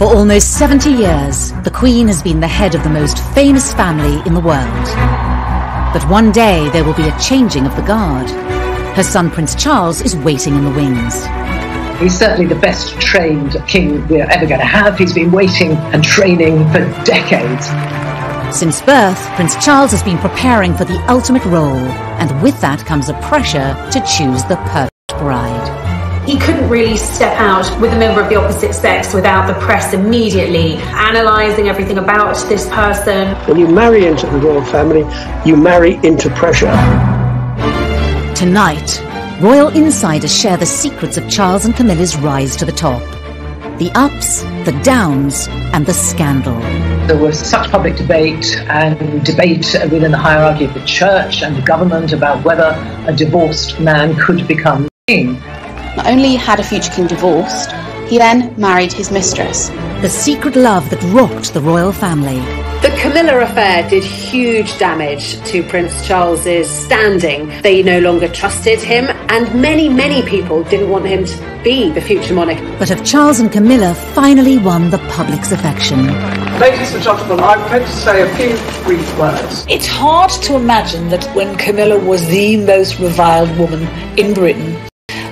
For almost 70 years, the Queen has been the head of the most famous family in the world. But one day there will be a changing of the guard. Her son Prince Charles is waiting in the wings. He's certainly the best trained king we're ever going to have. He's been waiting and training for decades. Since birth, Prince Charles has been preparing for the ultimate role, and with that comes a pressure to choose the perfect bride. He couldn't really step out with a member of the opposite sex without the press immediately analysing everything about this person. When you marry into the royal family, you marry into pressure. Tonight, royal insiders share the secrets of Charles and Camilla's rise to the top. The ups, the downs, and the scandal. There was such public debate and debate within the hierarchy of the church and the government about whether a divorced man could become king. Not only had a future king divorced, he then married his mistress. The secret love that rocked the royal family. The Camilla affair did huge damage to Prince Charles's standing. They no longer trusted him, and many people didn't want him to be the future monarch. But have Charles and Camilla finally won the public's affection? Ladies and gentlemen, I'm going to say a few brief words. It's hard to imagine that when Camilla was the most reviled woman in Britain,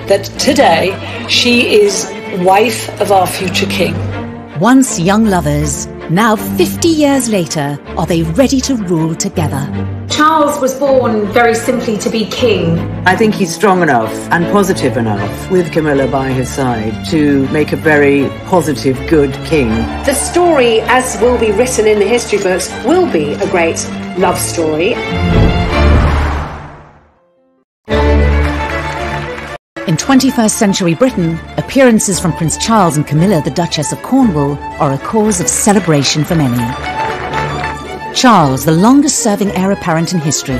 that today she is wife of our future king. Once young lovers, now 50 years later, are they ready to rule together? Charles was born very simply to be king. I think he's strong enough and positive enough, with Camilla by his side, to make a very positive, good king. The story, as will be written in the history books, will be a great love story. In 21st century Britain, appearances from Prince Charles and Camilla, the Duchess of Cornwall, are a cause of celebration for many. Charles, the longest-serving heir apparent in history,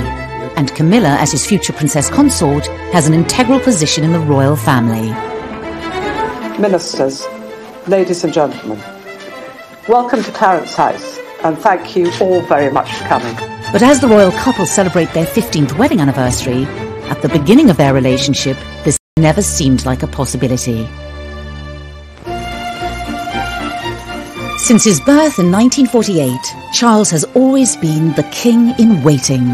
and Camilla, as his future princess consort, has an integral position in the royal family. Ministers, ladies and gentlemen, welcome to Clarence House, and thank you all very much for coming. But as the royal couple celebrate their 15th wedding anniversary, at the beginning of their relationship, this never seemed like a possibility. Since his birth in 1948, Charles has always been the king in waiting.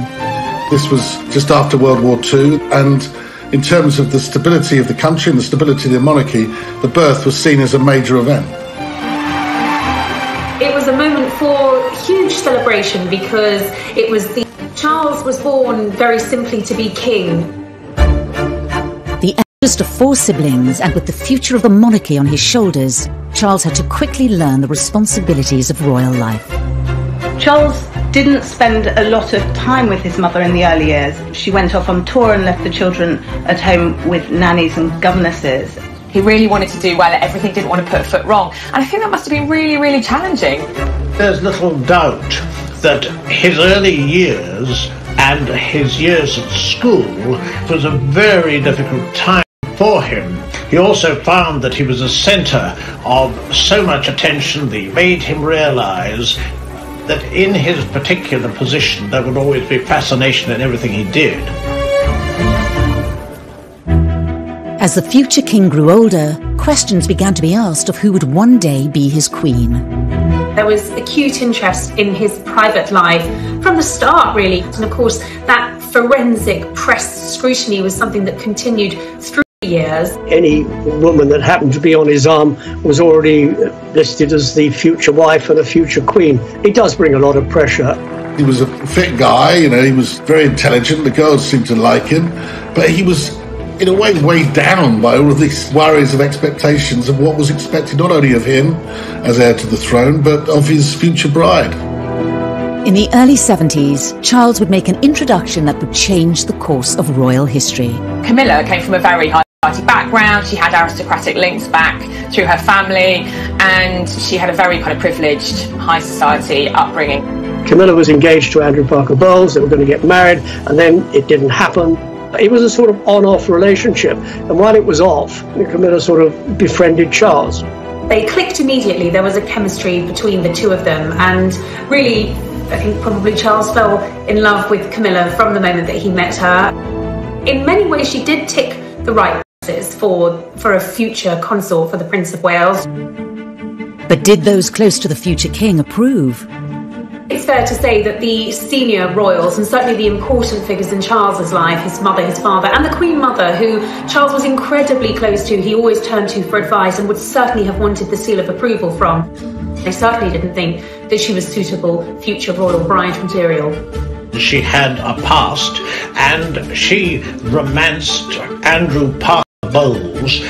This was just after World War II, and in terms of the stability of the country and the stability of the monarchy, the birth was seen as a major event. It was a moment for huge celebration because Charles was born very simply to be king. The eldest of 4 siblings, and with the future of the monarchy on his shoulders, Charles had to quickly learn the responsibilities of royal life. Charles didn't spend a lot of time with his mother in the early years. She went off on tour and left the children at home with nannies and governesses. He really wanted to do well at everything, didn't want to put a foot wrong. And I think that must have been really challenging. There's little doubt that his early years and his years at school was a very difficult time for him. He also found that he was a centre of so much attention that made him realise that in his particular position there would always be fascination in everything he did. As the future king grew older, questions began to be asked of who would one day be his queen. There was acute interest in his private life from the start, really. And of course, that forensic press scrutiny was something that continued through the years. Any woman that happened to be on his arm was already listed as the future wife and a future queen. It does bring a lot of pressure. He was a fit guy, he was very intelligent. The girls seemed to like him, but he was in a way weighed down by all of these worries of expectations of what was expected not only of him as heir to the throne, but of his future bride. In the early 70s, Charles would make an introduction that would change the course of royal history. Camilla came from a very high society background. She had aristocratic links back through her family, and she had a very kind of privileged high society upbringing. Camilla was engaged to Andrew Parker Bowles. They were going to get married, and then it didn't happen. It was a sort of on-off relationship, and while it was off, Camilla sort of befriended Charles. They clicked immediately. There was a chemistry between the two of them, and really, I think probably Charles fell in love with Camilla from the moment that he met her. In many ways, she did tick the right boxes for a future consort for the Prince of Wales. But did those close to the future king approve? It's fair to say that the senior royals, and certainly the important figures in Charles's life, his mother, his father, and the Queen Mother, who Charles was incredibly close to, he always turned to for advice and would certainly have wanted the seal of approval from. They certainly didn't think that she was suitable future royal bride material. She had a past, and she romanced Andrew Parker Bowles.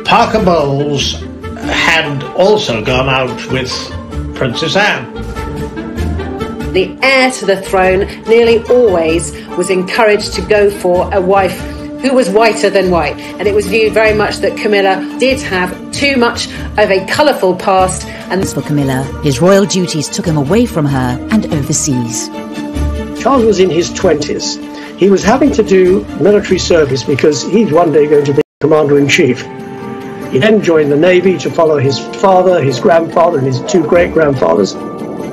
Parker Bowles had also gone out with Princess Anne. The heir to the throne nearly always was encouraged to go for a wife who was whiter than white, and it was viewed very much that Camilla did have too much of a colourful past. And as for Camilla, his royal duties took him away from her and overseas. Charles was in his 20s. He was having to do military service because he's one day going to be commander-in-chief. He then joined the Navy to follow his father, his grandfather, and his two great-grandfathers.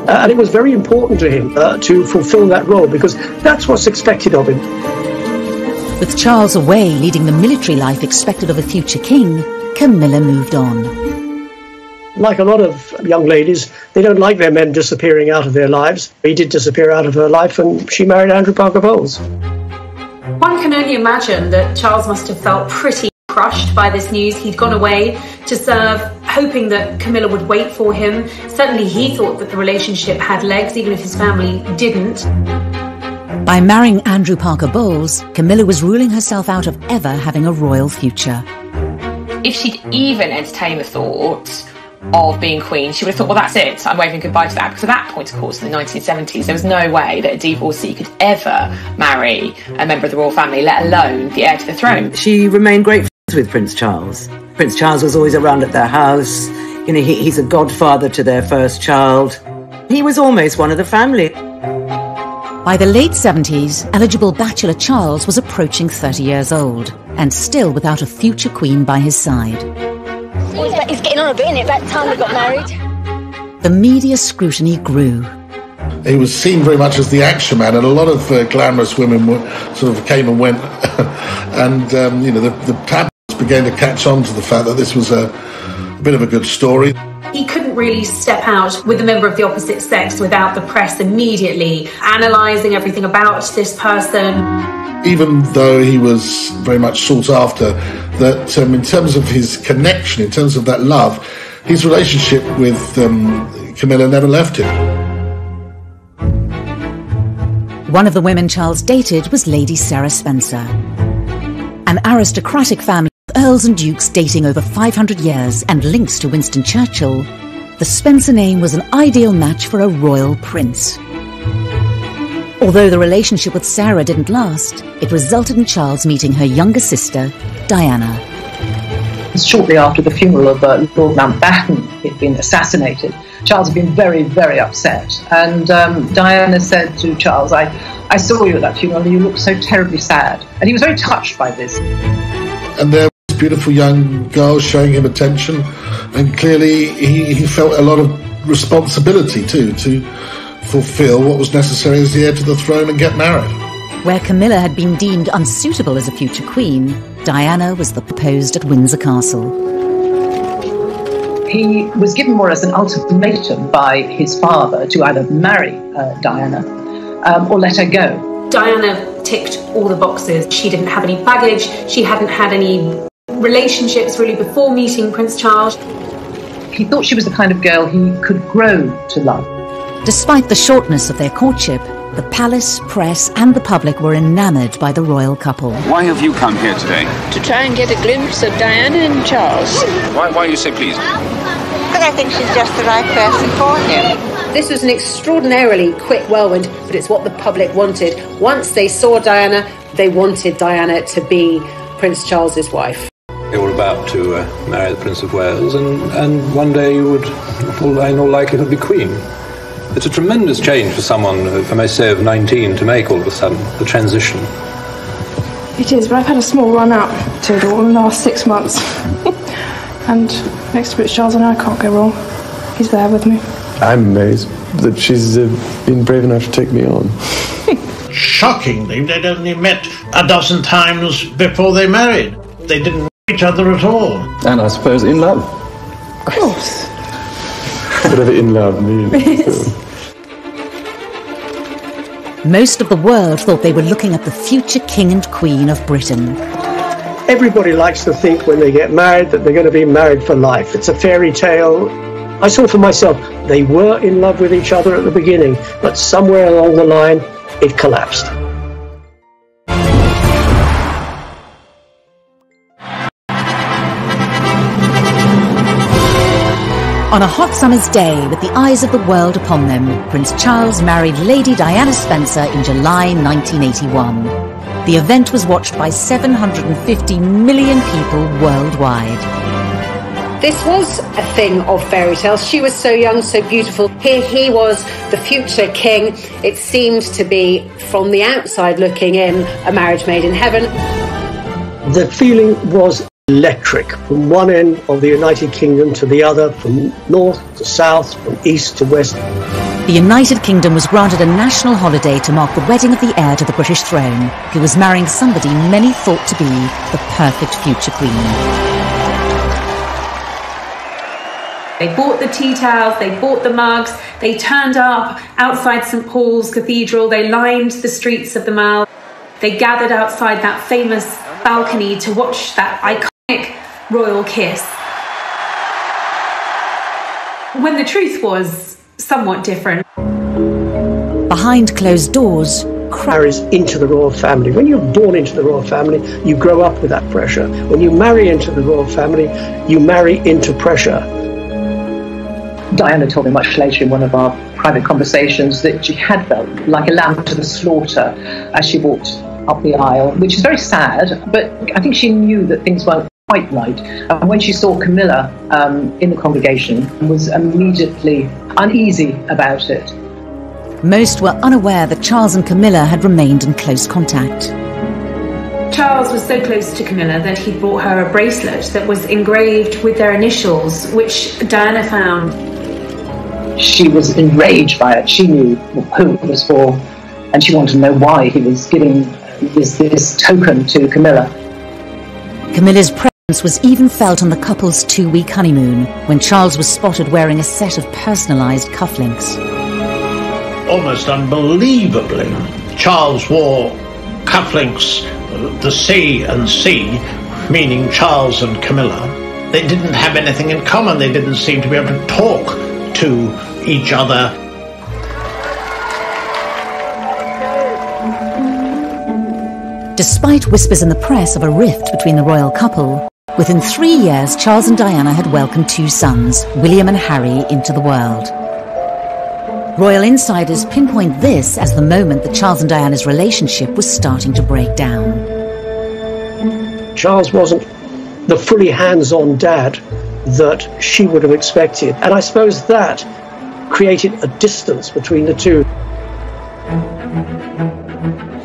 And it was very important to him to fulfill that role because that's what's expected of him. With Charles away leading the military life expected of a future king, Camilla moved on. Like a lot of young ladies, they don't like their men disappearing out of their lives. He did disappear out of her life, and she married Andrew Parker Bowles. One can only imagine that Charles must have felt pretty crushed by this news. He'd gone away to serve, hoping that Camilla would wait for him. Certainly he thought that the relationship had legs, even if his family didn't. By marrying Andrew Parker Bowles, Camilla was ruling herself out of ever having a royal future. If she'd even entertained the thought of being queen, she would have thought, well, that's it, I'm waving goodbye to that. Because at that point, of course, in the 1970s, there was no way that a divorcee could ever marry a member of the royal family, let alone the heir to the throne. She remained great friends with Prince Charles. Prince Charles was always around at their house. You know, he's a godfather to their first child. He was almost one of the family. By the late 70s, eligible bachelor Charles was approaching 30 years old, and still without a future queen by his side. It's getting on a bit, isn't it? About time we got married. The media scrutiny grew. He was seen very much as the action man, and a lot of glamorous women sort of came and went. And, the tabloids began to catch on to the fact that this was a bit of a good story. He couldn't really step out with a member of the opposite sex without the press immediately analysing everything about this person. Even though he was very much sought after, that in terms of his connection, in terms of that love, his relationship with Camilla never left him. One of the women Charles dated was Lady Sarah Spencer. An aristocratic family with earls and dukes dating over 500 years and links to Winston Churchill, the Spencer name was an ideal match for a royal prince. Although the relationship with Sarah didn't last, it resulted in Charles meeting her younger sister, Diana. Shortly after the funeral of Lord Mountbatten had been assassinated, Charles had been very, very upset. And Diana said to Charles, I saw you at that funeral and you looked so terribly sad. And he was very touched by this. And there was beautiful young girls showing him attention, and clearly he felt a lot of responsibility too, to fulfill what was necessary as the heir to the throne and get married. Where Camilla had been deemed unsuitable as a future queen, Diana was the proposed at Windsor Castle. He was given more as an ultimatum by his father to either marry Diana or let her go. Diana ticked all the boxes. She didn't have any baggage. She hadn't had any relationships really before meeting Prince Charles. He thought she was the kind of girl he could grow to love. Despite the shortness of their courtship, the palace, press and the public were enamoured by the royal couple. Why have you come here today? To try and get a glimpse of Diana and Charles. Why you say please? Because I think she's just the right person for him. This was an extraordinarily quick whirlwind, but it's what the public wanted. Once they saw Diana, they wanted Diana to be Prince Charles's wife. They were about to marry the Prince of Wales, and one day you would, in all likelihood, be Queen. It's a tremendous change for someone, if I may say, of 19 to make all of a sudden, the transition. It is, but I've had a small run out to it all in the last 6 months. And next to Prince Charles and I can't go wrong. He's there with me. I'm amazed that she's been brave enough to take me on. Shockingly, they'd only met a dozen times before they married. They didn't know each other at all. And I suppose in love. Of course. whatever in love means. So. Most of the world thought they were looking at the future King and Queen of Britain. Everybody likes to think when they get married that they're going to be married for life. It's a fairy tale. I saw for myself, they were in love with each other at the beginning, but somewhere along the line, it collapsed. On a hot summer's day, with the eyes of the world upon them, Prince Charles married Lady Diana Spencer in July 1981. The event was watched by 750 million people worldwide. This was a thing of fairy tales. She was so young, so beautiful. Here he was, the future king. It seemed to be, from the outside looking in, a marriage made in heaven. The feeling was electric, from one end of the United Kingdom to the other, from north to south, from east to west. The United Kingdom was granted a national holiday to mark the wedding of the heir to the British throne, who was marrying somebody many thought to be the perfect future queen. They bought the tea towels, they bought the mugs, they turned up outside St Paul's Cathedral, they lined the streets of the Mall, they gathered outside that famous balcony to watch that iconic royal kiss. When the truth was somewhat different. Behind closed doors, marries into the royal family. When you're born into the royal family, you grow up with that pressure. When you marry into the royal family, you marry into pressure. Diana told me much later in one of our private conversations that she had felt like a lamb to the slaughter as she walked up the aisle, which is very sad, but I think she knew that things weren't quite right. And when she saw Camilla in the congregation, was immediately uneasy about it. Most were unaware that Charles and Camilla had remained in close contact. Charles was so close to Camilla that he bought her a bracelet that was engraved with their initials, which Diana found. She was enraged by it. She knew who it was for, and she wanted to know why he was giving this token to Camilla. Camilla's presence was even felt on the couple's 2-week honeymoon, when Charles was spotted wearing a set of personalised cufflinks. Almost unbelievably, Charles wore cufflinks, the C and C, meaning Charles and Camilla. They didn't have anything in common. They didn't seem to be able to talk to each other. Despite whispers in the press of a rift between the royal couple, within 3 years Charles and Diana had welcomed 2 sons, William and Harry, into the world. Royal insiders pinpoint this as the moment that Charles and Diana's relationship was starting to break down. Charles wasn't the fully hands-on dad that she would have expected, and I suppose that created a distance between the two.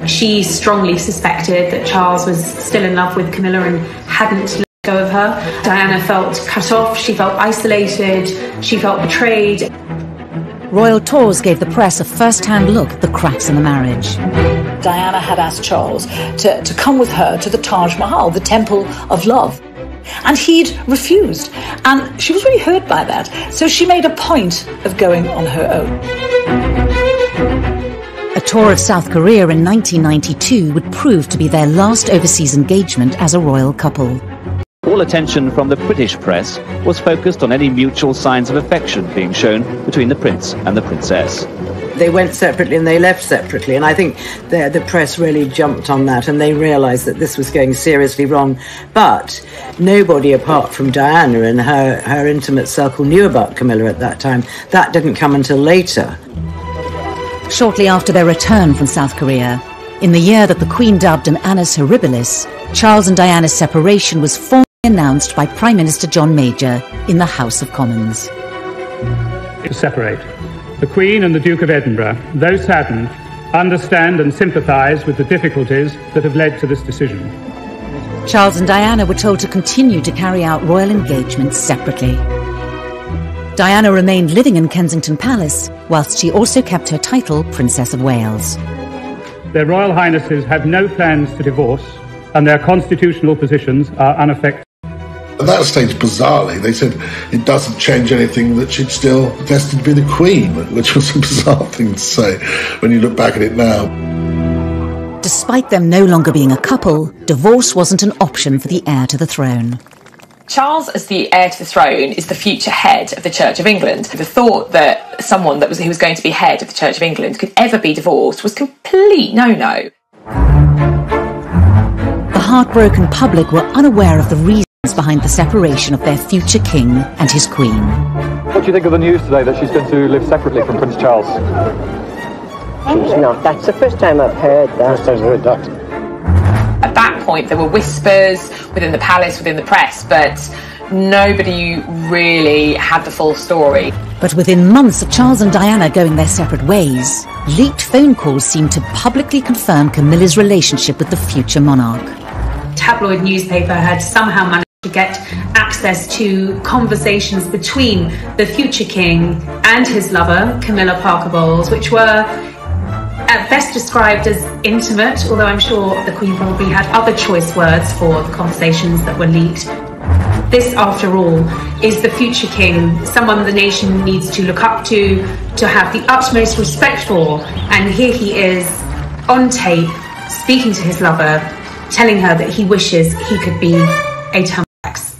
She strongly suspected that Charles was still in love with Camilla and hadn't let go of her. Diana felt cut off, she felt isolated, she felt betrayed. Royal tours gave the press a first-hand look at the cracks in the marriage. Diana had asked Charles to come with her to the Taj Mahal, the Temple of Love. And he'd refused. And she was really hurt by that. So she made a point of going on her own. A tour of South Korea in 1992 would prove to be their last overseas engagement as a royal couple. All attention from the British press was focused on any mutual signs of affection being shown between the prince and the princess. They went separately and they left separately, and I think the press really jumped on that and they realised that this was going seriously wrong. But nobody apart from Diana and her intimate circle knew about Camilla at that time. That didn't come until later. Shortly after their return from South Korea, in the year that the Queen dubbed an annus horribilis, Charles and Diana's separation was formally announced by Prime Minister John Major in the House of Commons. To separate. The Queen and the Duke of Edinburgh, though saddened, understand and sympathise with the difficulties that have led to this decision. Charles and Diana were told to continue to carry out royal engagements separately. Diana remained living in Kensington Palace, whilst she also kept her title Princess of Wales. Their Royal Highnesses have no plans to divorce, and their constitutional positions are unaffected. At that stage, bizarrely, they said it doesn't change anything that she's still destined to be the Queen, which was a bizarre thing to say when you look back at it now. Despite them no longer being a couple, divorce wasn't an option for the heir to the throne. Charles, as the heir to the throne, is the future head of the Church of England. The thought that someone who was going to be head of the Church of England could ever be divorced was complete no-no. The heartbroken public were unaware of the reasons behind the separation of their future king and his queen. What do you think of the news today that she's going to live separately from Prince Charles? She's not. That's the first time I've heard that. First time I've heard that. At that point, there were whispers within the palace, within the press, but nobody really had the full story. But within months of Charles and Diana going their separate ways, leaked phone calls seemed to publicly confirm Camilla's relationship with the future monarch. Tabloid newspaper had somehow managed to get access to conversations between the future king and his lover, Camilla Parker Bowles, which were at best described as intimate, although I'm sure the Queen probably had other choice words for the conversations that were leaked. This, after all, is the future king, someone the nation needs to look up to have the utmost respect for, and here he is, on tape, speaking to his lover, telling her that he wishes he could be a Tampax.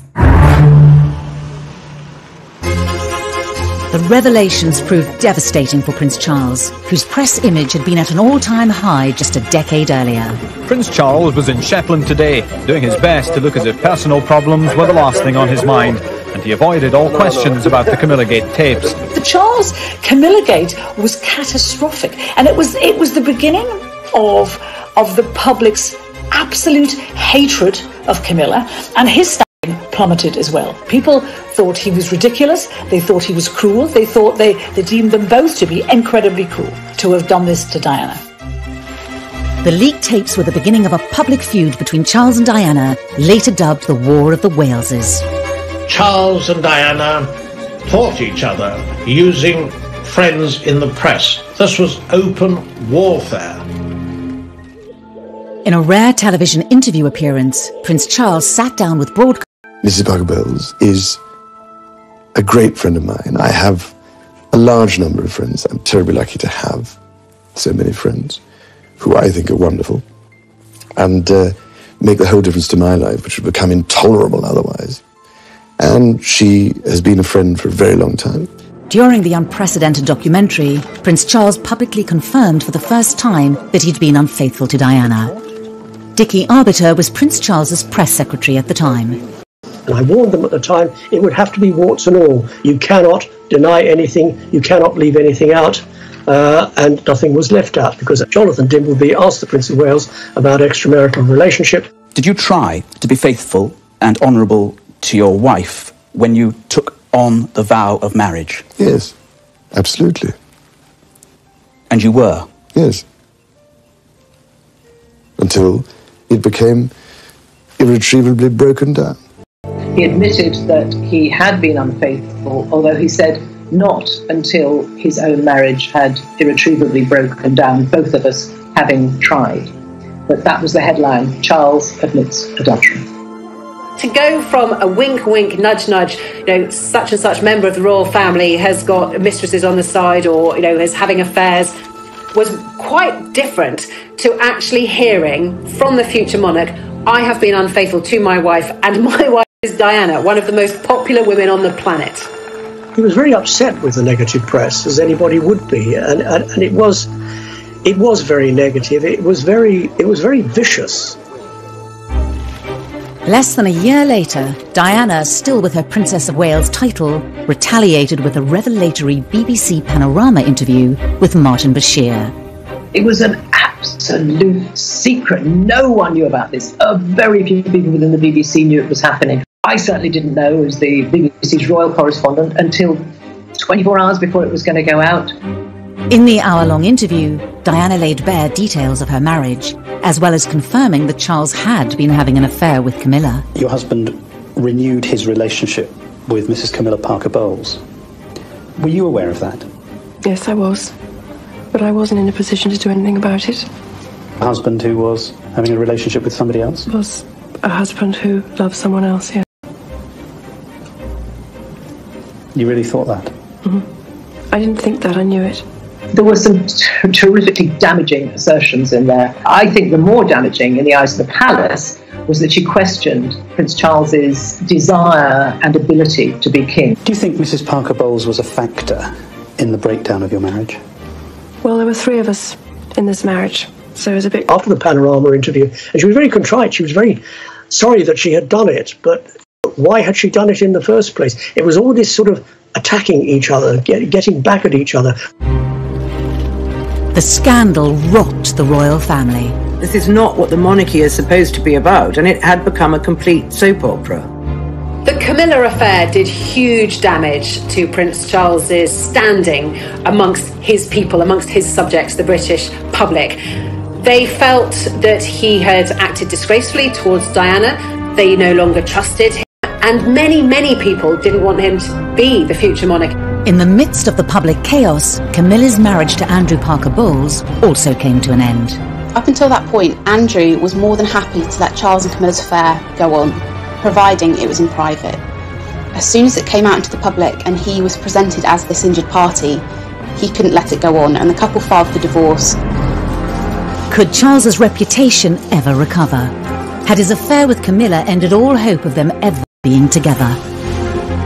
The revelations proved devastating for Prince Charles, whose press image had been at an all-time high just a decade earlier. Prince Charles was in Shetland today, doing his best to look as if personal problems were the last thing on his mind, and he avoided all questions about the Camilla Gate tapes. The Charles-Camilla Gate was catastrophic, and it was the beginning of the public's absolute hatred of Camilla, and his standing plummeted as well. People thought he was ridiculous, they thought he was cruel, they deemed them both to be incredibly cruel to have done this to Diana. The leaked tapes were the beginning of a public feud between Charles and Diana, later dubbed the War of the Waleses. Charles and Diana fought each other using friends in the press. This was open warfare. In a rare television interview appearance, Prince Charles sat down with broadcasters. Mrs. Parker Bowles is a great friend of mine. I have a large number of friends. I'm terribly lucky to have so many friends who I think are wonderful and make the whole difference to my life, which would become intolerable otherwise. And she has been a friend for a very long time. During the unprecedented documentary, Prince Charles publicly confirmed for the first time that he'd been unfaithful to Diana. Dickie Arbiter was Prince Charles's press secretary at the time. And I warned them at the time, it would have to be warts and all. You cannot deny anything, you cannot leave anything out, and nothing was left out, because Jonathan Dimbleby asked the Prince of Wales about extramarital relationship. Did you try to be faithful and honourable to your wife when you took on the vow of marriage? Yes, absolutely. And you were? Yes. Until it became irretrievably broken down. He admitted that he had been unfaithful, although he said not until his own marriage had irretrievably broken down, both of us having tried. But that was the headline: Charles admits adultery. To go from a wink, wink, nudge, nudge, such and such member of the royal family has got mistresses on the side or, is having affairs, was quite different to actually hearing from the future monarch, I have been unfaithful to my wife, and my wife is Diana, one of the most popular women on the planet. He was very upset with the negative press, as anybody would be, and it was very negative. It was very vicious. Less than a year later, Diana, still with her Princess of Wales title, retaliated with a revelatory BBC Panorama interview with Martin Bashir. It was an absolute secret. No one knew about this. Very few people within the BBC knew it was happening. I certainly didn't know, as the BBC's royal correspondent, until 24 hours before it was going to go out. In the hour-long interview, Diana laid bare details of her marriage, as well as confirming that Charles had been having an affair with Camilla. Your husband renewed his relationship with Mrs. Camilla Parker Bowles. Were you aware of that? Yes, I was. But I wasn't in a position to do anything about it. A husband who was having a relationship with somebody else? Was a husband who loved someone else, yeah. You really thought that? I didn't think that, I knew it. There were some terrifically damaging assertions in there. I think the more damaging in the eyes of the palace was that she questioned Prince Charles's desire and ability to be king. Do you think Mrs. Parker Bowles was a factor in the breakdown of your marriage? Well, there were 3 of us in this marriage, so it was a bit... After the Panorama interview, and she was very contrite, she was very sorry that she had done it, but why had she done it in the first place? It was all this sort of attacking each other, getting back at each other. The scandal rocked the royal family. This is not what the monarchy is supposed to be about, and it had become a complete soap opera. The Camilla affair did huge damage to Prince Charles's standing amongst his people, amongst his subjects, the British public. They felt that he had acted disgracefully towards Diana. They no longer trusted him. And many, many people didn't want him to be the future monarch. In the midst of the public chaos, Camilla's marriage to Andrew Parker Bowles also came to an end. Up until that point, Andrew was more than happy to let Charles and Camilla's affair go on, providing it was in private. As soon as it came out into the public and he was presented as this injured party, he couldn't let it go on, and the couple filed for divorce. Could Charles's reputation ever recover? Had his affair with Camilla ended all hope of them ever being together?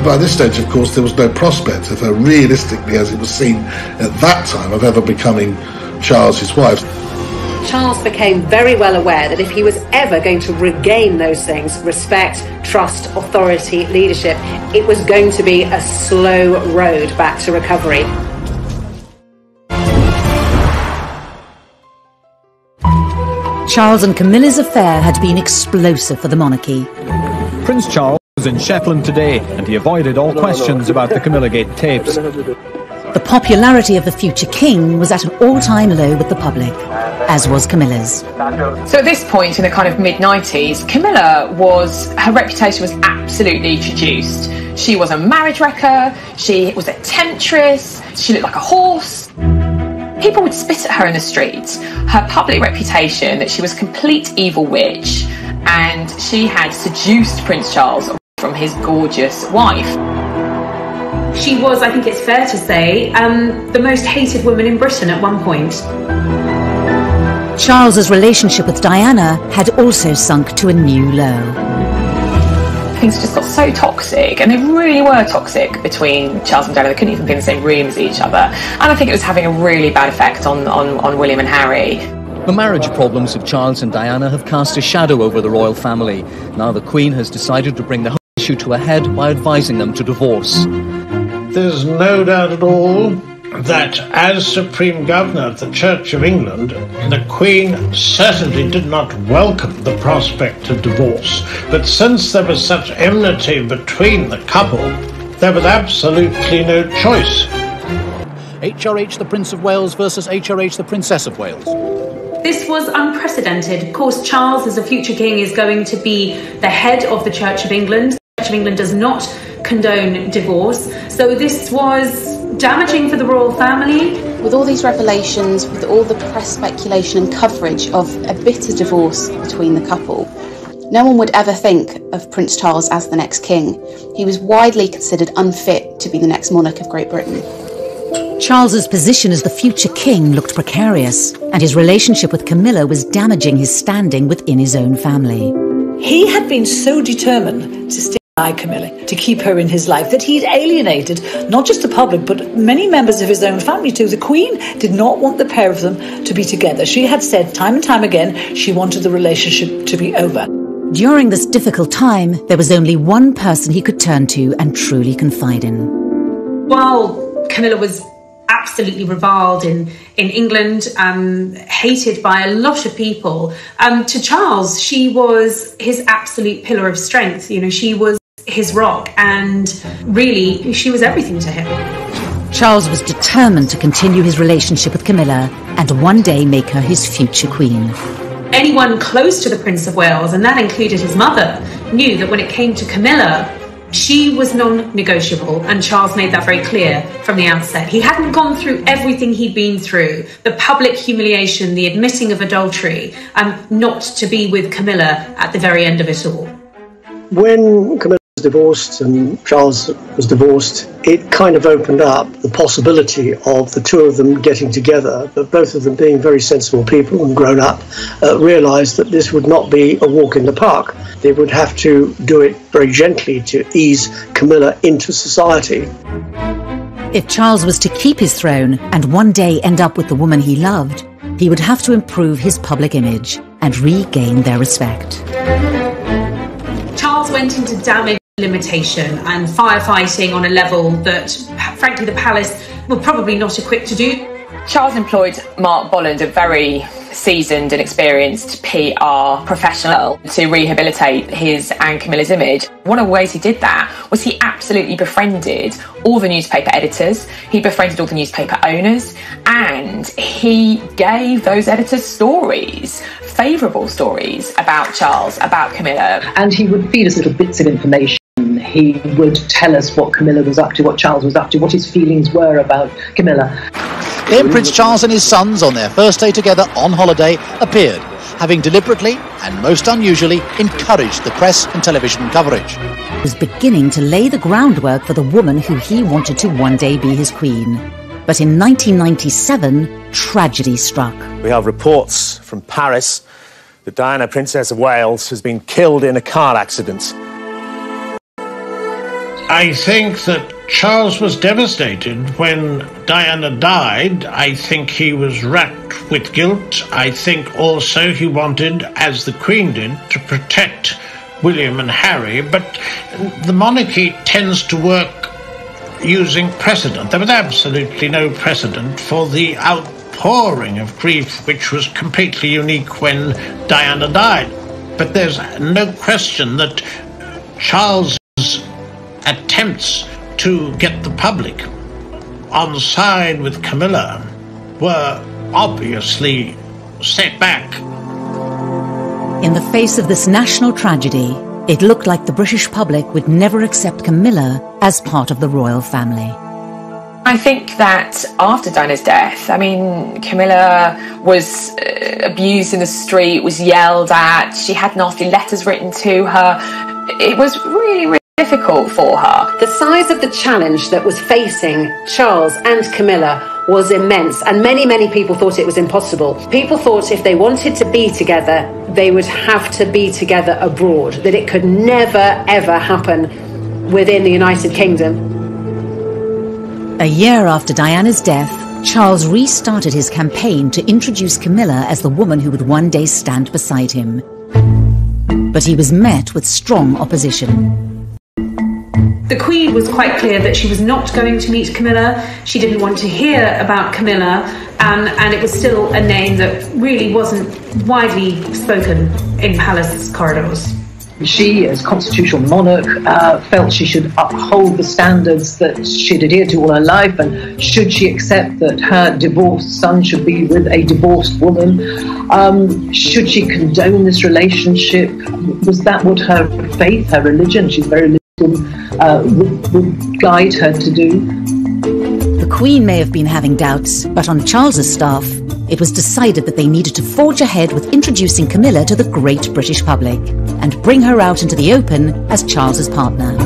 By this stage, of course, there was no prospect of her, realistically as it was seen at that time, of ever becoming Charles's wife. Charles became very well aware that if he was ever going to regain those things, respect, trust, authority, leadership, it was going to be a slow road back to recovery. Charles and Camilla's affair had been explosive for the monarchy. Prince Charles was in Shetland today, and he avoided all questions about the Camillagate tapes. The popularity of the future king was at an all-time low with the public, as was Camilla's. So at this point in the kind of mid-90s, Camilla her reputation was absolutely traduced. She was a marriage wrecker, she was a temptress, she looked like a horse. People would spit at her in the streets. Her public reputation that she was a complete evil witch, and she had seduced Prince Charles from his gorgeous wife. She was, I think it's fair to say, the most hated woman in Britain at one point. Charles's relationship with Diana had also sunk to a new low. Things just got so toxic, and they really were toxic between Charles and Diana. They couldn't even be in the same room as each other. And I think it was having a really bad effect on William and Harry. The marriage problems of Charles and Diana have cast a shadow over the royal family. Now the Queen has decided to bring the whole issue to a head by advising them to divorce. There's no doubt at all that as Supreme Governor of the Church of England, the Queen certainly did not welcome the prospect of divorce. But since there was such enmity between the couple, there was absolutely no choice. HRH the Prince of Wales versus HRH the Princess of Wales. This was unprecedented. Of course, Charles, as a future king, is going to be the head of the Church of England. The Church of England does not condone divorce. So this was damaging for the royal family. With all these revelations, with all the press speculation and coverage of a bitter divorce between the couple, no one would ever think of Prince Charles as the next king. He was widely considered unfit to be the next monarch of Great Britain. Charles's position as the future king looked precarious, and his relationship with Camilla was damaging his standing within his own family. He had been so determined to stick by Camilla, to keep her in his life, that he'd alienated not just the public, but many members of his own family too. The Queen did not want the pair of them to be together. She had said time and time again she wanted the relationship to be over. During this difficult time, there was only one person he could turn to and truly confide in. While Camilla was absolutely reviled in England, hated by a lot of people, to Charles, she was his absolute pillar of strength. You know, she was his rock, and really, she was everything to him. Charles was determined to continue his relationship with Camilla and one day make her his future queen. Anyone close to the Prince of Wales, and that included his mother, knew that when it came to Camilla, she was non-negotiable, and Charles made that very clear from the outset. He hadn't gone through everything he'd been through, the public humiliation, the admitting of adultery, not to be with Camilla at the very end of it all. When Camilla was divorced and Charles was divorced, it kind of opened up the possibility of the two of them getting together, but both of them being very sensible people and grown up, realised that this would not be a walk in the park. They would have to do it very gently to ease Camilla into society. If Charles was to keep his throne and one day end up with the woman he loved, he would have to improve his public image and regain their respect. Charles went into damage limitation and firefighting on a level that, frankly, the palace were probably not equipped to do. Charles employed Mark Bolland, a very seasoned and experienced PR professional, to rehabilitate his and Camilla's image. One of the ways he did that was he absolutely befriended all the newspaper editors, he befriended all the newspaper owners, and he gave those editors stories, favourable stories about Charles, about Camilla. And he would feed us little bits of information. He would tell us what Camilla was up to, what Charles was up to, what his feelings were about Camilla. Then Prince Charles and his sons, on their first day together on holiday, appeared, having deliberately and most unusually encouraged the press and television coverage. He was beginning to lay the groundwork for the woman who he wanted to one day be his queen. But in 1997, tragedy struck. We have reports from Paris that Diana, Princess of Wales, has been killed in a car accident. I think that Charles was devastated when Diana died. I think he was racked with guilt. I think also he wanted, as the Queen did, to protect William and Harry. But the monarchy tends to work using precedent. There was absolutely no precedent for the outpouring of grief, which was completely unique when Diana died. But there's no question that Charles' attempts to get the public on side with Camilla were obviously set back. In the face of this national tragedy, it looked like the British public would never accept Camilla as part of the royal family. I think that after Diana's death, I mean, Camilla was abused in the street, was yelled at, she had nasty letters written to her. It was really difficult for her. The size of the challenge that was facing Charles and Camilla was immense, and many people thought it was impossible. People thought if they wanted to be together, they would have to be together abroad, that it could never ever happen within the United Kingdom. A year after Diana's death, Charles restarted his campaign to introduce Camilla as the woman who would one day stand beside him. But he was met with strong opposition. The Queen was quite clear that she was not going to meet Camilla. She didn't want to hear about Camilla, and it was still a name that really wasn't widely spoken in palace corridors. She, as constitutional monarch, felt she should uphold the standards that she'd adhered to all her life, and should she accept that her divorced son should be with a divorced woman? Should she condone this relationship? Was that what her faith, her religion, she's very religious, would guide her to do? The Queen may have been having doubts, but on Charles's staff, it was decided that they needed to forge ahead with introducing Camilla to the great British public and bring her out into the open as Charles's partner.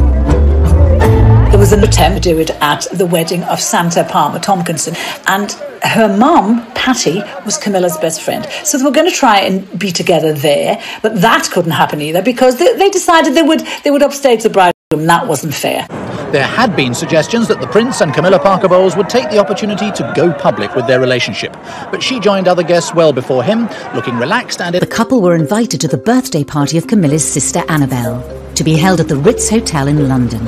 There was an attempt to do it at the wedding of Santa Palmer Tompkinson, and her mum, Patty, was Camilla's best friend. So they were going to try and be together there, but that couldn't happen either because they decided they would upstage the bride, and that wasn't fair. There had been suggestions that the Prince and Camilla Parker Bowles would take the opportunity to go public with their relationship, but she joined other guests well before him, looking relaxed and... The couple were invited to the birthday party of Camilla's sister Annabelle, to be held at the Ritz Hotel in London.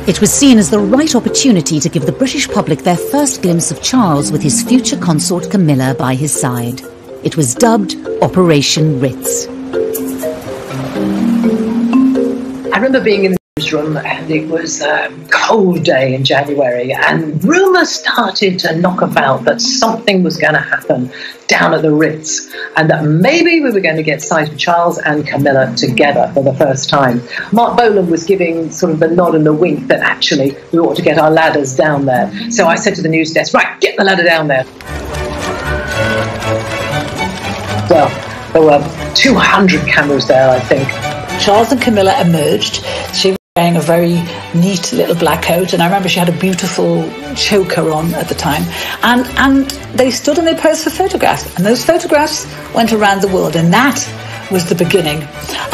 It was seen as the right opportunity to give the British public their first glimpse of Charles with his future consort Camilla by his side. It was dubbed Operation Ritz. I remember being in the newsroom, and it was a cold day in January, and rumours started to knock about that something was going to happen down at the Ritz, and that maybe we were going to get sight of Charles and Camilla together for the first time. Mark Boland was giving sort of the nod and the wink that actually we ought to get our ladders down there. So I said to the news desk, right, get the ladder down there. Well, there were 200 cameras there, I think. Charles and Camilla emerged. She wearing a very neat little black coat, and I remember she had a beautiful choker on at the time, and they stood and they posed for photographs, and those photographs went around the world, and that was the beginning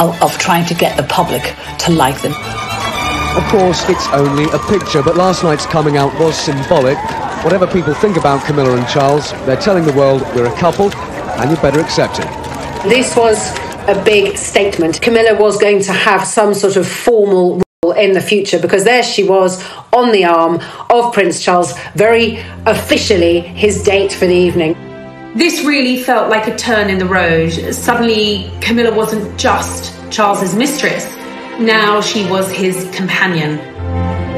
of trying to get the public to like them. Of course, it's only a picture, but last night's coming out was symbolic. Whatever people think about Camilla and Charles, they're telling the world we're a couple, and you better accept it. This was a big statement. Camilla was going to have some sort of formal role in the future, because there she was on the arm of Prince Charles, very officially his date for the evening. This really felt like a turn in the road. Suddenly, Camilla wasn't just Charles's mistress. Now she was his companion.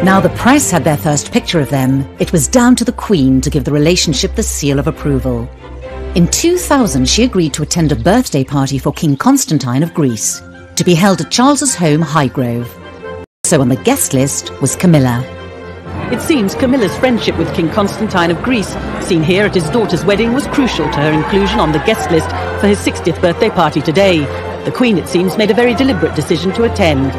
Now the press had their first picture of them, it was down to the Queen to give the relationship the seal of approval. In 2000, she agreed to attend a birthday party for King Constantine of Greece, to be held at Charles's home, Highgrove. So on the guest list was Camilla. It seems Camilla's friendship with King Constantine of Greece, seen here at his daughter's wedding, was crucial to her inclusion on the guest list for his 60th birthday party today. The Queen, it seems, made a very deliberate decision to attend.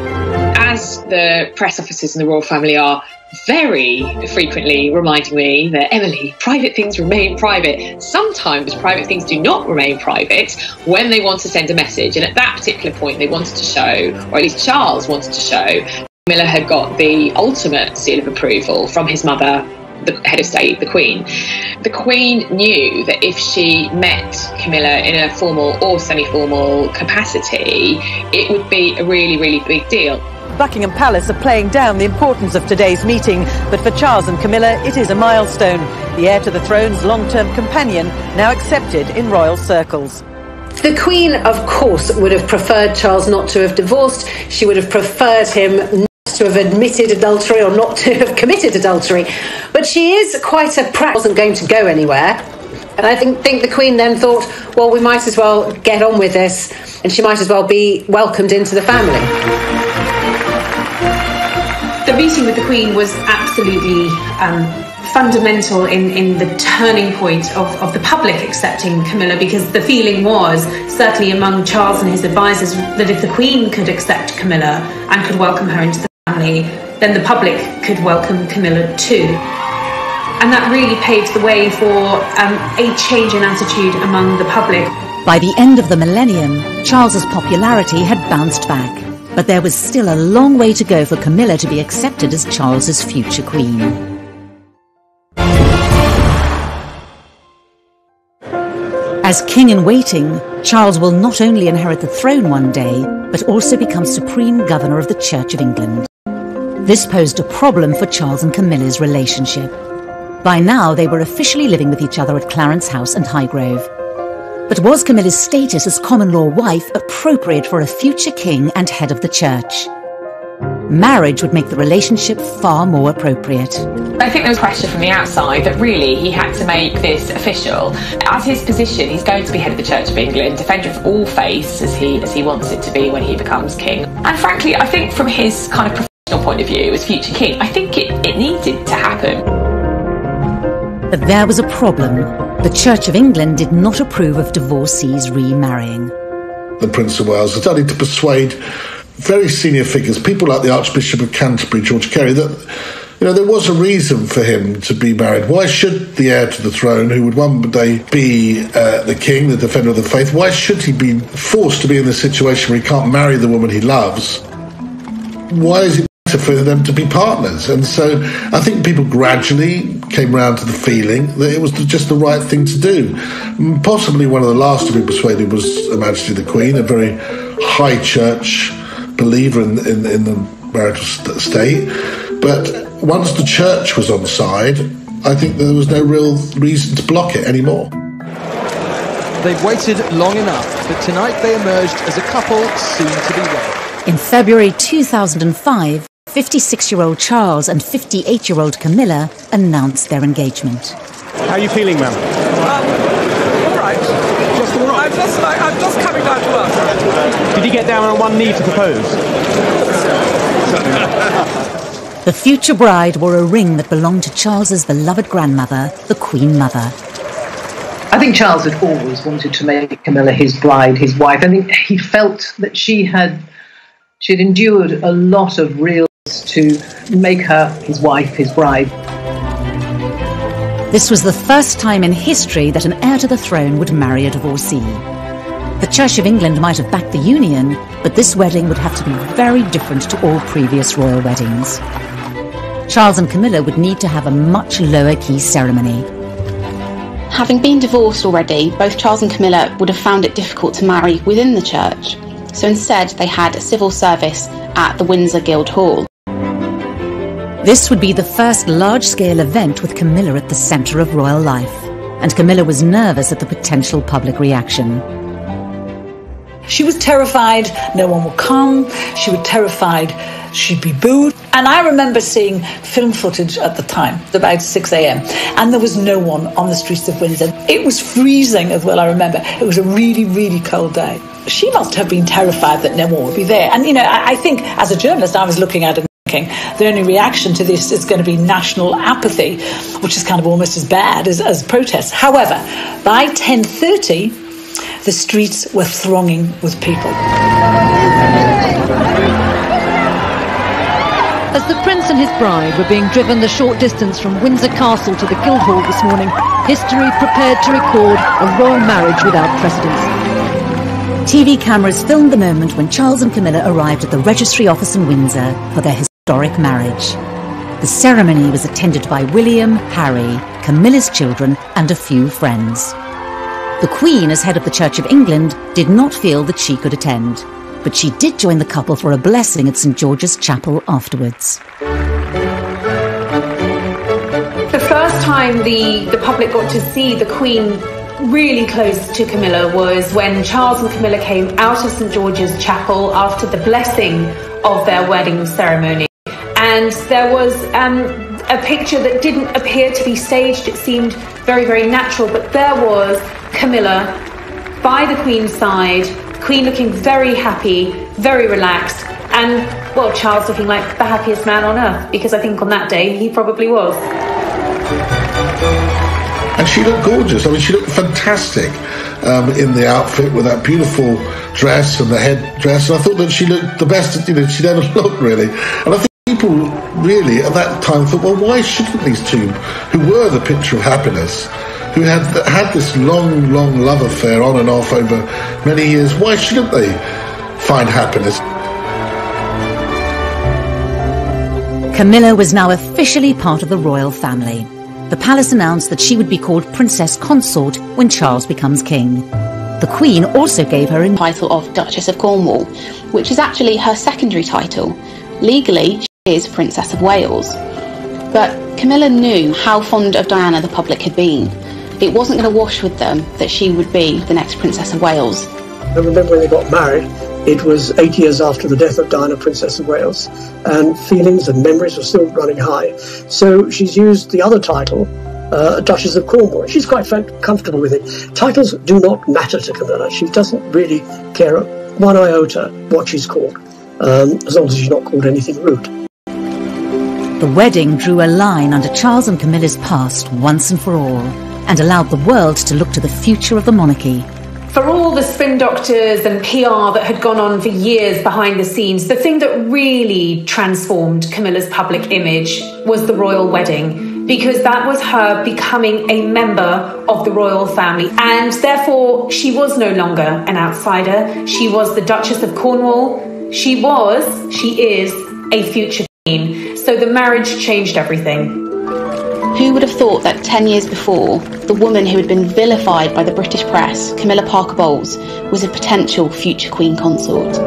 As the press officers in the royal family are very frequently reminding me that, Emily, private things remain private. Sometimes private things do not remain private when they want to send a message. And at that particular point, they wanted to show, or at least Charles wanted to show, Camilla had got the ultimate seal of approval from his mother, the head of state, the Queen. The Queen knew that if she met Camilla in a formal or semi-formal capacity, it would be a really, really big deal. Buckingham Palace are playing down the importance of today's meeting, but for Charles and Camilla, it is a milestone. The heir to the throne's long-term companion, now accepted in royal circles. The Queen, of course, would have preferred Charles not to have divorced. She would have preferred him not to have admitted adultery or not to have committed adultery. But she is quite a wasn't going to go anywhere. And I think the Queen then thought, well, we might as well get on with this, and she might as well be welcomed into the family. The meeting with the Queen was absolutely fundamental in the turning point of the public accepting Camilla, because the feeling was, certainly among Charles and his advisors, that if the Queen could accept Camilla and could welcome her into the family, then the public could welcome Camilla too. And that really paved the way for a change in attitude among the public. By the end of the millennium, Charles's popularity had bounced back. But there was still a long way to go for Camilla to be accepted as Charles's future queen. As king-in-waiting, Charles will not only inherit the throne one day, but also become supreme governor of the Church of England. This posed a problem for Charles and Camilla's relationship. By now, they were officially living with each other at Clarence House and Highgrove. But was Camilla's status as common-law wife appropriate for a future king and head of the church? Marriage would make the relationship far more appropriate. I think there was pressure from the outside that really he had to make this official. As his position, he's going to be head of the Church of England, defender of all faiths as he wants it to be when he becomes king. And frankly, I think from his kind of professional point of view as future king, I think it needed to happen. But there was a problem. The Church of England did not approve of divorcees remarrying. The Prince of Wales is starting to persuade very senior figures, people like the Archbishop of Canterbury, George Carey, that there was a reason for him to be married. Why should the heir to the throne, who would one day be the king, the defender of the faith, why should he be forced to be in this situation where he can't marry the woman he loves? Why is it for them to be partners? And so I think people gradually came round to the feeling that it was just the right thing to do. Possibly one of the last to be persuaded was Her Majesty the Queen, a very high church believer in the marital state. But once the church was on side, I think there was no real reason to block it anymore. They've waited long enough, but tonight they emerged as a couple soon to be wed. In February 2005, 56-year-old Charles and 58-year-old Camilla announced their engagement. How are you feeling, ma'am? All right. Just all right? I'm just coming down to earth. Did you get down on one knee to propose? The future bride wore a ring that belonged to Charles's beloved grandmother, the Queen Mother. I think Charles had always wanted to make Camilla his bride, his wife. I think he felt that she had endured a lot of real to make her his wife, his bride. This was the first time in history that an heir to the throne would marry a divorcee. The Church of England might have backed the union, but this wedding would have to be very different to all previous royal weddings. Charles and Camilla would need to have a much lower-key ceremony. Having been divorced already, both Charles and Camilla would have found it difficult to marry within the church, so instead they had a civil service at the Windsor Guildhall. This would be the first large-scale event with Camilla at the centre of royal life, and Camilla was nervous at the potential public reaction. She was terrified no one would come. She was terrified she'd be booed. And I remember seeing film footage at the time, about 6 a.m, and there was no one on the streets of Windsor. It was freezing as well, I remember. It was a really, really cold day. She must have been terrified that no one would be there. And, you know, I think as a journalist, I was looking at it and thinking the only reaction to this is going to be national apathy, which is kind of almost as bad as protests. However, by 10:30, the streets were thronging with people. As the Prince and his bride were being driven the short distance from Windsor Castle to the Guildhall this morning, history prepared to record a royal marriage without precedent. TV cameras filmed the moment when Charles and Camilla arrived at the registry office in Windsor for their historic marriage. The ceremony was attended by William, Harry, Camilla's children, and a few friends. The Queen, as head of the Church of England, did not feel that she could attend, but she did join the couple for a blessing at St George's Chapel afterwards. The first time the public got to see the Queen really close to Camilla was when Charles and Camilla came out of St George's Chapel after the blessing of their wedding ceremony. And there was a picture that didn't appear to be staged. It seemed very, very natural, but there was Camilla by the Queen's side, the Queen looking very happy, very relaxed, and, well, Charles looking like the happiest man on earth, because I think on that day he probably was. And she looked gorgeous. I mean, she looked fantastic in the outfit with that beautiful dress and the headdress. And I thought that she looked the best, you know, she'd ever looked, really. And I think people really at that time thought, well, why shouldn't these two, who were the picture of happiness, who had this long, long love affair on and off over many years, why shouldn't they find happiness? Camilla was now officially part of the royal family. The palace announced that she would be called Princess Consort when Charles becomes king. The Queen also gave her a title of Duchess of Cornwall, which is actually her secondary title. Legally, she is Princess of Wales. But Camilla knew how fond of Diana the public had been. It wasn't going to wash with them that she would be the next Princess of Wales. I remember when they got married, it was 8 years after the death of Diana, Princess of Wales, and feelings and memories were still running high. So she's used the other title, Duchess of Cornwall. She's quite comfortable with it. Titles do not matter to Camilla. She doesn't really care one iota what she's called, as long as she's not called anything rude. The wedding drew a line under Charles and Camilla's past once and for all, and allowed the world to look to the future of the monarchy. For all the spin doctors and PR that had gone on for years behind the scenes, the thing that really transformed Camilla's public image was the royal wedding, because that was her becoming a member of the royal family, and therefore she was no longer an outsider. She was the Duchess of Cornwall. She is a future queen. So the marriage changed everything. Who would have thought that 10 years before, the woman who had been vilified by the British press, Camilla Parker Bowles, was a potential future Queen Consort?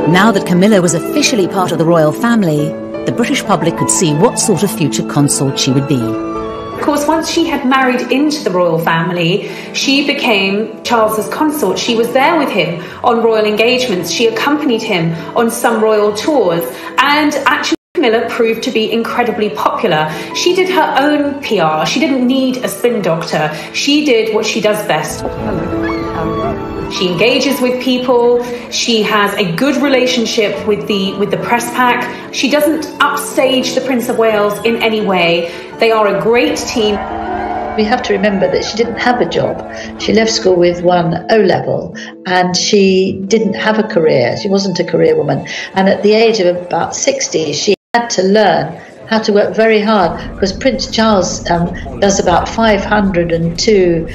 Now that Camilla was officially part of the royal family, the British public could see what sort of future consort she would be. Of course, once she had married into the royal family, she became Charles's consort. She was there with him on royal engagements. She accompanied him on some royal tours, and actually Camilla proved to be incredibly popular. She did her own PR. She didn't need a spin doctor. She did what she does best. She engages with people. She has a good relationship with the press pack. She doesn't upstage the Prince of Wales in any way. They are a great team. We have to remember that she didn't have a job. She left school with one O-level and she didn't have a career. She wasn't a career woman. And at the age of about 60, she had to learn how to work very hard, because Prince Charles does about 502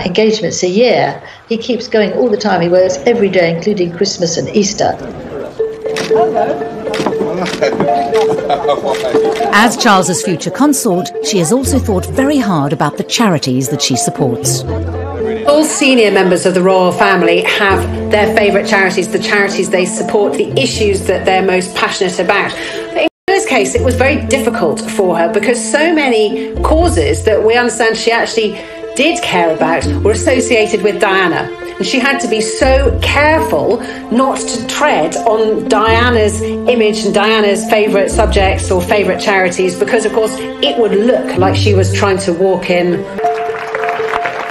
engagements a year. He keeps going all the time. He works every day, including Christmas and Easter. As Charles's future consort, she has also thought very hard about the charities that she supports. All senior members of the royal family have their favourite charities, the charities they support, the issues that they're most passionate about. In Camilla's case, it was very difficult for her because so many causes that we understand she actually did care about were associated with Diana. And she had to be so careful not to tread on Diana's image and Diana's favourite subjects or favourite charities, because, of course, it would look like she was trying to walk in.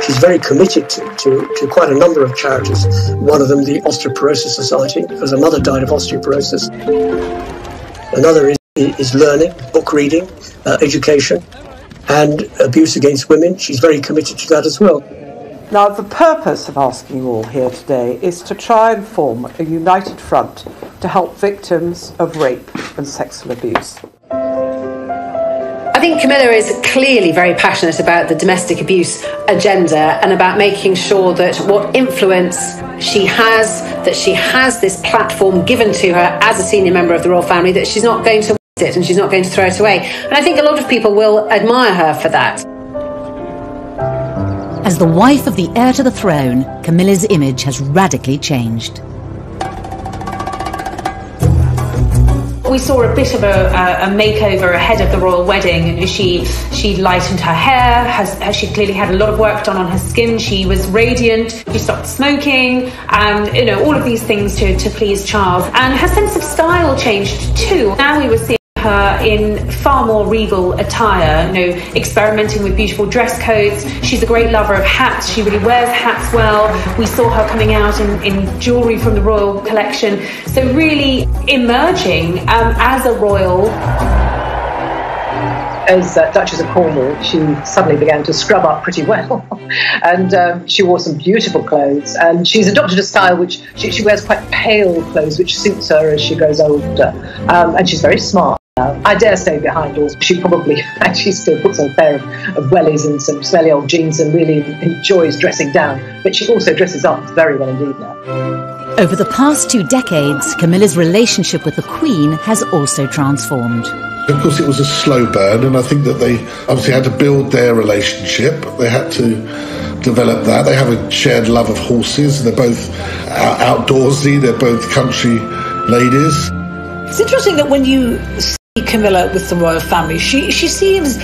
She's very committed to quite a number of charities. One of them, the Osteoporosis Society, because her mother died of osteoporosis. Another is learning, book reading, education, and abuse against women. She's very committed to that as well. Now, the purpose of asking you all here today is to try and form a united front to help victims of rape and sexual abuse. I think Camilla is clearly very passionate about the domestic abuse agenda and about making sure that what influence she has, that she has this platform given to her as a senior member of the royal family, that she's not going to waste it and she's not going to throw it away. And I think a lot of people will admire her for that. As the wife of the heir to the throne, Camilla's image has radically changed. We saw a bit of a makeover ahead of the royal wedding. She lightened her hair, she clearly had a lot of work done on her skin. She was radiant, she stopped smoking, and all of these things to please Charles. And her sense of style changed too. Now we were seeing her in far more regal attire, experimenting with beautiful dress codes. She's a great lover of hats. She really wears hats well. We saw her coming out in jewellery from the royal collection. So really emerging as a royal. As Duchess of Cornwall, she suddenly began to scrub up pretty well. And she wore some beautiful clothes. And she's adopted a style which she wears quite pale clothes, which suits her as she grows older. And she's very smart. I dare say behind doors she probably actually still puts on a pair of wellies and some smelly old jeans and really enjoys dressing down. But she also dresses up very well indeed now. Over the past 2 decades, Camilla's relationship with the Queen has also transformed. Of course, it was a slow burn, and I think that they obviously had to build their relationship. They had to develop that. They have a shared love of horses. They're both outdoorsy. They're both country ladies. It's interesting that when you see Camilla with the royal family, she seems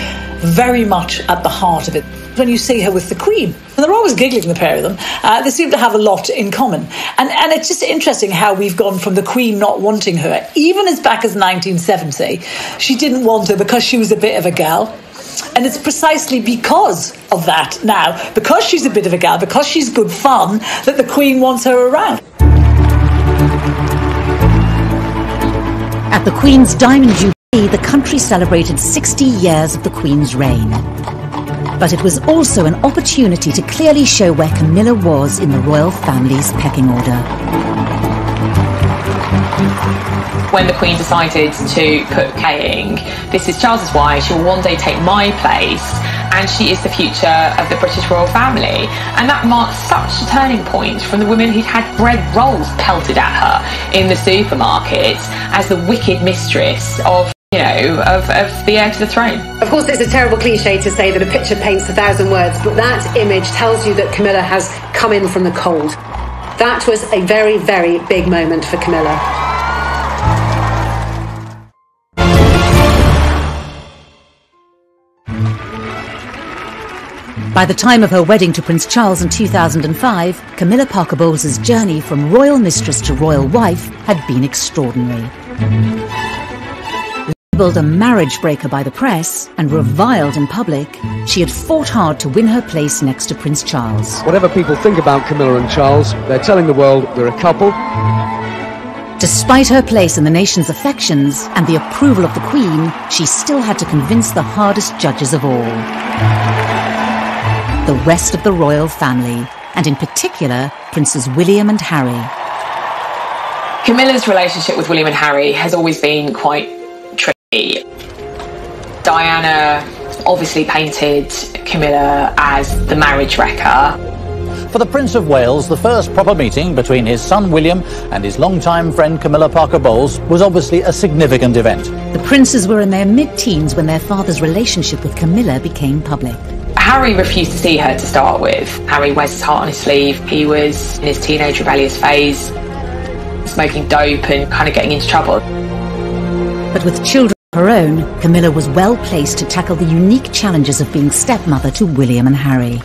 very much at the heart of it. When you see her with the Queen, and they're always giggling, the pair of them, they seem to have a lot in common. And it's just interesting how we've gone from the Queen not wanting her, even as back as 1970, she didn't want her because she was a bit of a gal. And it's precisely because of that now, because she's a bit of a gal, because she's good fun, that the Queen wants her around. At the Queen's Diamond Jubilee, the country celebrated 60 years of the Queen's reign. But it was also an opportunity to clearly show where Camilla was in the royal family's pecking order. When the Queen decided to put Kaying, this is Charles's wife, she will one day take my place, and she is the future of the British royal family. And that marked such a turning point from the women who'd had bread rolls pelted at her in the supermarket as the wicked mistress of the heir to the throne. Of course, it's a terrible cliche to say that a picture paints 1,000 words, but that image tells you that Camilla has come in from the cold. That was a very, very big moment for Camilla. By the time of her wedding to Prince Charles in 2005, Camilla Parker Bowles's journey from royal mistress to royal wife had been extraordinary. Labelled a marriage breaker by the press and reviled in public, she had fought hard to win her place next to Prince Charles. Whatever people think about Camilla and Charles, they're telling the world we're a couple. Despite her place in the nation's affections and the approval of the Queen, she still had to convince the hardest judges of all: the rest of the royal family, and in particular, Princes William and Harry. Camilla's relationship with William and Harry has always been quite tricky. Diana obviously painted Camilla as the marriage wrecker. For the Prince of Wales, the first proper meeting between his son William and his longtime friend Camilla Parker Bowles was obviously a significant event. The princes were in their mid-teens when their father's relationship with Camilla became public. Harry refused to see her to start with. Harry wears his heart on his sleeve. He was in his teenage rebellious phase, smoking dope and kind of getting into trouble. But with children of her own, Camilla was well placed to tackle the unique challenges of being stepmother to William and Harry.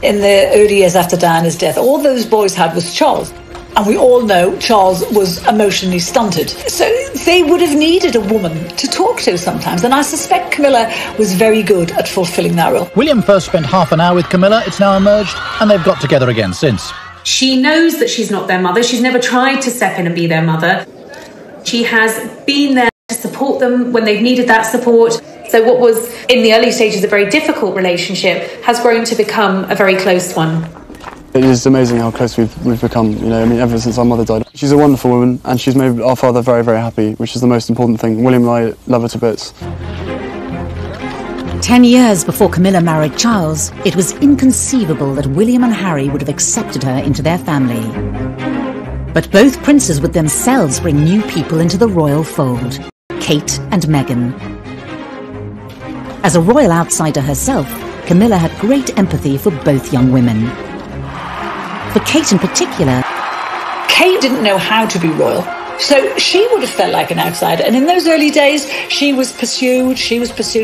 In the early years after Diana's death, all those boys had was Charles. And we all know Charles was emotionally stunted. So they would have needed a woman to talk to sometimes. And I suspect Camilla was very good at fulfilling that role. William first spent half an hour with Camilla, it's now emerged, and they've got together again since. She knows that she's not their mother. She's never tried to step in and be their mother. She has been there to support them when they've needed that support. So what was, in the early stages, a very difficult relationship has grown to become a very close one. It is amazing how close we've become, you know, I mean, ever since our mother died. She's a wonderful woman, and she's made our father very, very happy, which is the most important thing. William and I love her to bits. 10 years before Camilla married Charles, it was inconceivable that William and Harry would have accepted her into their family. But both princes would themselves bring new people into the royal fold, Kate and Meghan. As a royal outsider herself, Camilla had great empathy for both young women. For Kate in particular, Kate didn't know how to be royal, so she would have felt like an outsider. And in those early days, she was pursued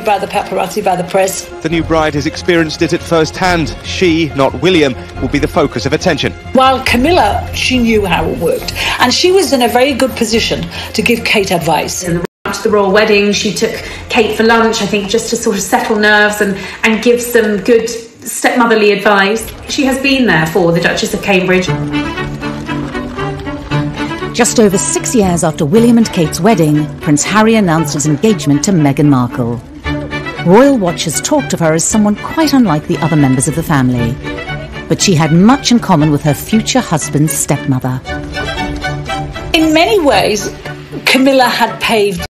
by the paparazzi, by the press. The new bride has experienced it at first hand. She, not William, will be the focus of attention. While Camilla, she knew how it worked, and she was in a very good position to give Kate advice. To the royal wedding, she took Kate for lunch, I think, just to sort of settle nerves and give some good stepmotherly advice. She has been there for the Duchess of Cambridge. Just over 6 years after William and Kate's wedding, Prince Harry announced his engagement to Meghan Markle. Royal watchers talked of her as someone quite unlike the other members of the family, but she had much in common with her future husband's stepmother. In many ways, Camilla had paved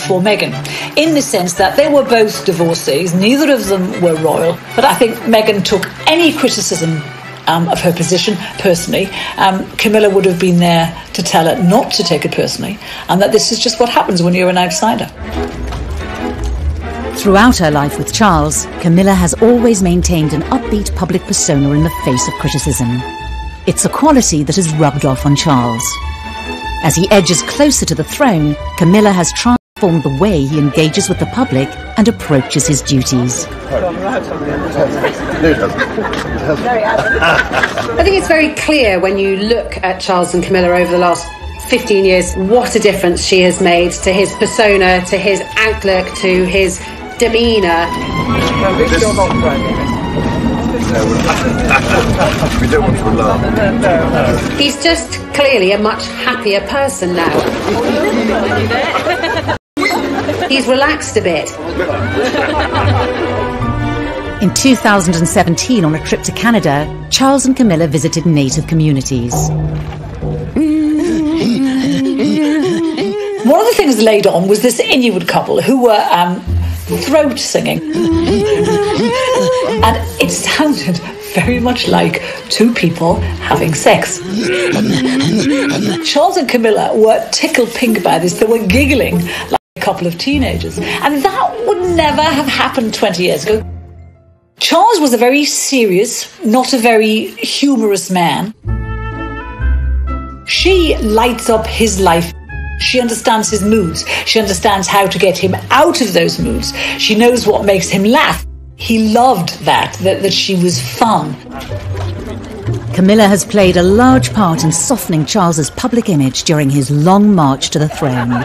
for Meghan, in the sense that they were both divorcees, neither of them were royal, but I think Meghan took any criticism of her position personally. Camilla would have been there to tell her not to take it personally, and that this is just what happens when you're an outsider. Throughout her life with Charles, Camilla has always maintained an upbeat public persona in the face of criticism. It's a quality that has rubbed off on Charles. As he edges closer to the throne, Camilla has transformed the way he engages with the public and approaches his duties. I think it's very clear when you look at Charles and Camilla over the last 15 years what a difference she has made to his persona, to his outlook, to his demeanour. We don't want to laugh. He's just clearly a much happier person now. He's relaxed a bit. In 2017, on a trip to Canada, Charles and Camilla visited native communities. One of the things laid on was this Inuit couple who were throat singing. And it sounded very much like two people having sex. Charles and Camilla were tickled pink by this. They were giggling like a couple of teenagers. And that would never have happened 20 years ago. Charles was a very serious, not a very humorous man. She lights up his life. She understands his moods. She understands how to get him out of those moods. She knows what makes him laugh. He loved that she was fun. Camilla has played a large part in softening Charles's public image during his long march to the throne.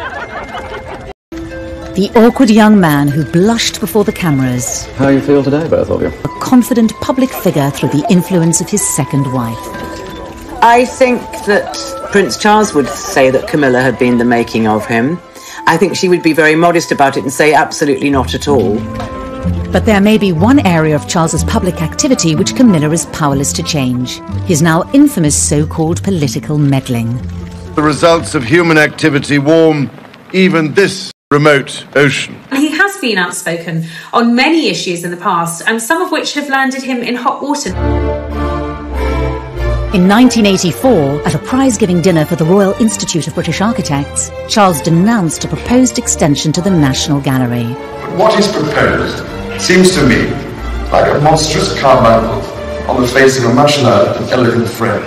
The awkward young man who blushed before the cameras. How you feel today, both of you? A confident public figure through the influence of his second wife. I think that Prince Charles would say that Camilla had been the making of him. I think she would be very modest about it and say absolutely not at all. But there may be one area of Charles's public activity which Camilla is powerless to change. His now infamous so-called political meddling. The results of human activity warm even this remote ocean. He has been outspoken on many issues in the past, and some of which have landed him in hot water. In 1984, at a prize-giving dinner for the Royal Institute of British Architects, Charles denounced a proposed extension to the National Gallery. What is proposed seems to me like a monstrous carbuncle on the face of a much loved and elegant friend.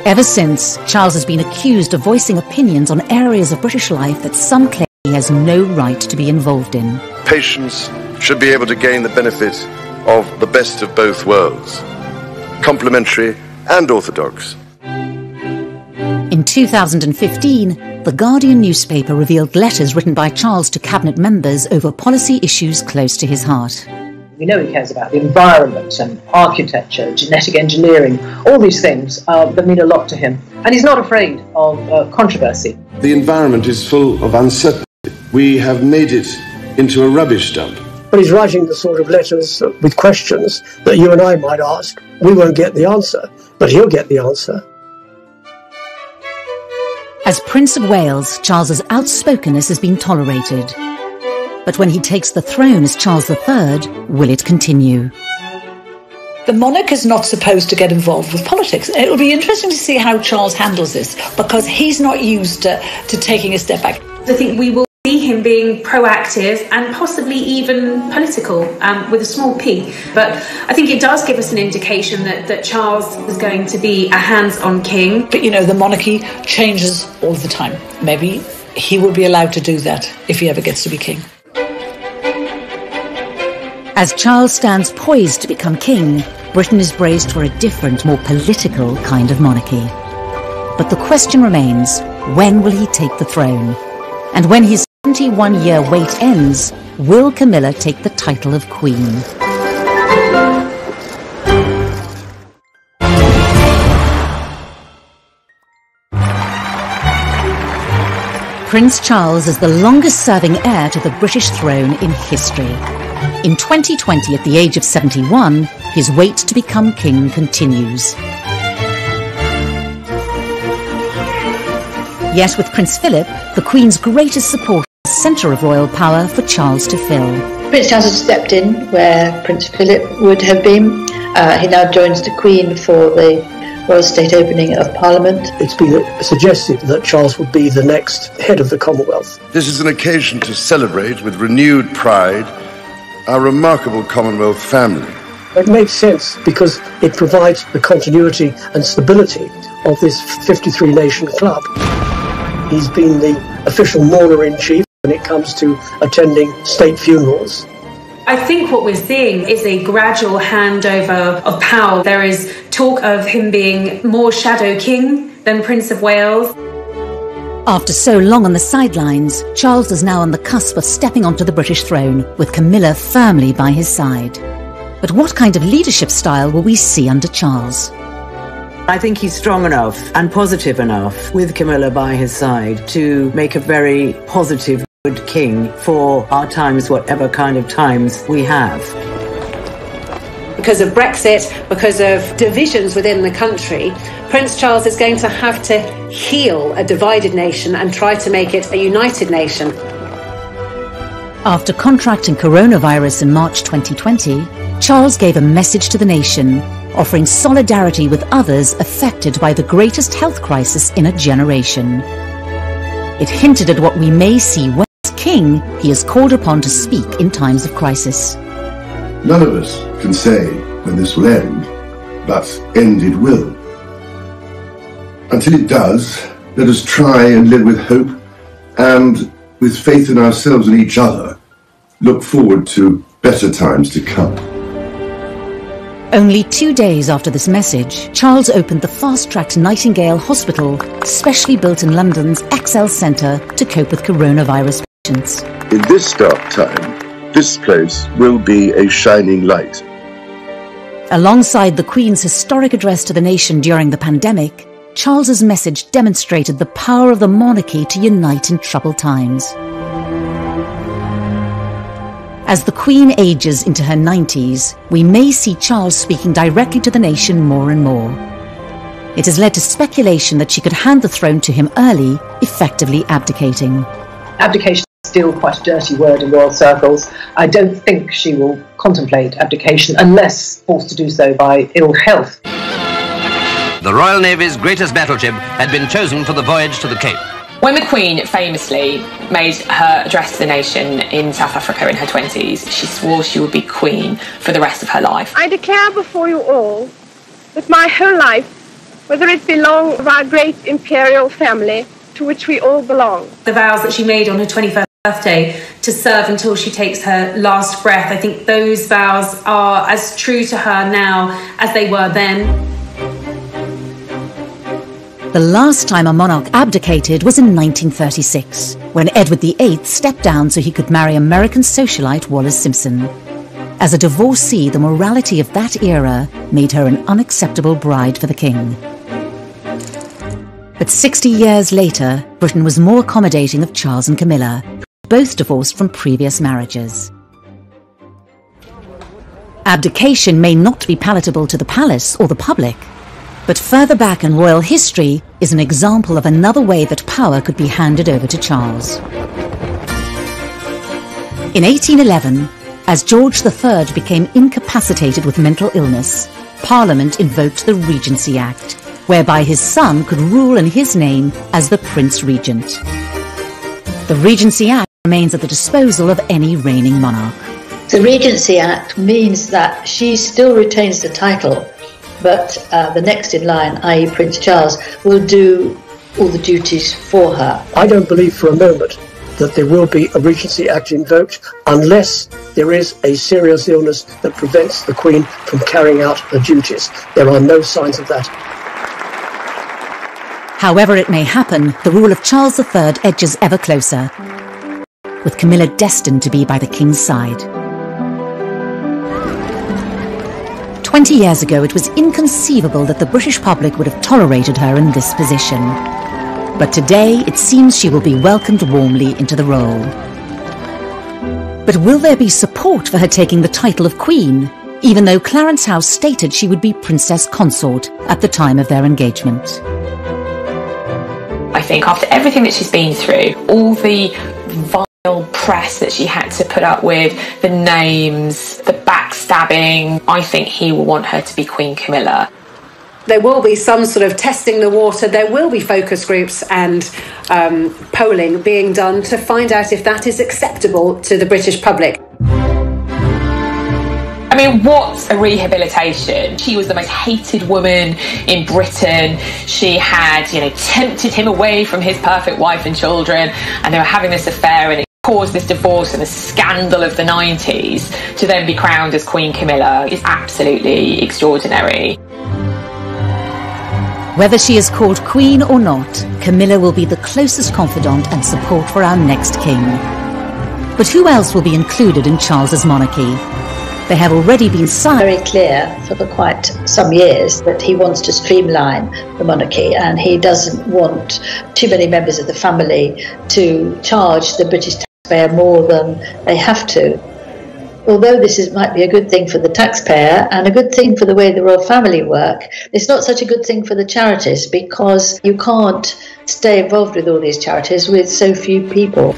Ever since, Charles has been accused of voicing opinions on areas of British life that some claim he has no right to be involved in. Patients should be able to gain the benefit of the best of both worlds, complementary and orthodox. In 2015, the Guardian newspaper revealed letters written by Charles to cabinet members over policy issues close to his heart. We know he cares about the environment and architecture, genetic engineering, all these things that mean a lot to him. And he's not afraid of controversy. The environment is full of uncertainty. We have made it into a rubbish dump. But he's writing the sort of letters with questions that you and I might ask. We won't get the answer, but he'll get the answer. As Prince of Wales, Charles's outspokenness has been tolerated. But when he takes the throne as Charles III, will it continue? The monarch is not supposed to get involved with politics. It'll be interesting to see how Charles handles this, because he's not used to taking a step back. I think we will see him being proactive and possibly even political, with a small p. But I think it does give us an indication that Charles is going to be a hands-on king. But, you know, the monarchy changes all the time. Maybe he will be allowed to do that if he ever gets to be king. As Charles stands poised to become king, Britain is braced for a different, more political kind of monarchy. But the question remains, when will he take the throne? And when his 71-year wait ends, will Camilla take the title of Queen? Prince Charles is the longest-serving heir to the British throne in history. In 2020, at the age of 71, his wait to become king continues. Yet with Prince Philip, the Queen's greatest supporter, the centre of royal power for Charles to fill. Prince Charles has stepped in where Prince Philip would have been. He now joins the Queen for the Royal State opening of Parliament. It's been suggested that Charles would be the next head of the Commonwealth. This is an occasion to celebrate with renewed pride our remarkable Commonwealth family. It makes sense because it provides the continuity and stability of this 53-nation club. He's been the official mourner-in-chief when it comes to attending state funerals. I think what we're seeing is a gradual handover of power. There is talk of him being more shadow king than Prince of Wales. After so long on the sidelines, Charles is now on the cusp of stepping onto the British throne, with Camilla firmly by his side. But what kind of leadership style will we see under Charles? I think he's strong enough and positive enough, with Camilla by his side, to make a very positive, good king for our times, whatever kind of times we have. Because of Brexit, because of divisions within the country, Prince Charles is going to have to heal a divided nation and try to make it a united nation. After contracting coronavirus in March 2020, Charles gave a message to the nation, offering solidarity with others affected by the greatest health crisis in a generation. It hinted at what we may see when, as king, he is called upon to speak in times of crisis. None of us can say when this will end, but end it will. Until it does, let us try and live with hope and, with faith in ourselves and each other, look forward to better times to come. Only 2 days after this message, Charles opened the fast-tracked Nightingale Hospital, specially built in London's XL Centre to cope with coronavirus patients. In this dark time, this place will be a shining light. Alongside the Queen's historic address to the nation during the pandemic, Charles's message demonstrated the power of the monarchy to unite in troubled times. As the Queen ages into her 90s, we may see Charles speaking directly to the nation more and more. It has led to speculation that she could hand the throne to him early, effectively abdicating. Abdication still quite a dirty word in royal circles. I don't think she will contemplate abdication unless forced to do so by ill health. The Royal Navy's greatest battleship had been chosen for the voyage to the Cape. When the Queen famously made her address to the nation in South Africa in her 20s, she swore she would be Queen for the rest of her life. I declare before you all that my whole life, whether it belong of our great imperial family to which we all belong. The vows that she made on her 21st birthday to serve until she takes her last breath, I think those vows are as true to her now as they were then. The last time a monarch abdicated was in 1936, when Edward VIII stepped down so he could marry American socialite Wallis Simpson. As a divorcee, the morality of that era made her an unacceptable bride for the king. But 60 years later, Britain was more accommodating of Charles and Camilla, both divorced from previous marriages. Abdication may not be palatable to the palace or the public, but further back in royal history is an example of another way that power could be handed over to Charles. In 1811, as George III became incapacitated with mental illness, Parliament invoked the Regency Act, whereby his son could rule in his name as the Prince Regent. The Regency Act remains at the disposal of any reigning monarch. The Regency Act means that she still retains the title, but the next in line, i.e. Prince Charles, will do all the duties for her. I don't believe for a moment that there will be a Regency Act invoked unless there is a serious illness that prevents the Queen from carrying out her duties. There are no signs of that. However it may happen, the rule of Charles III edges ever closer, with Camilla destined to be by the king's side. 20 years ago, it was inconceivable that the British public would have tolerated her in this position. But today, it seems she will be welcomed warmly into the role. But will there be support for her taking the title of Queen, even though Clarence House stated she would be Princess Consort at the time of their engagement? I think after everything that she's been through, all the vile press that she had to put up with, the names, the backstabbing, I think he will want her to be Queen Camilla. There will be some sort of testing the water. There will be focus groups and polling being done to find out if that is acceptable to the British public. I mean, what a rehabilitation. She was the most hated woman in Britain. She had, tempted him away from his perfect wife and children, and they were having this affair, and it caused this divorce and the scandal of the 90s. To then be crowned as Queen Camilla is absolutely extraordinary. Whether she is called Queen or not, Camilla will be the closest confidant and support for our next king. But who else will be included in Charles's monarchy? They have already been signed. Very clear for quite some years that he wants to streamline the monarchy, and he doesn't want too many members of the family to charge the British taxpayer more than they have to. Although this might be a good thing for the taxpayer and a good thing for the way the royal family work, it's not such a good thing for the charities, because you can't stay involved with all these charities with so few people.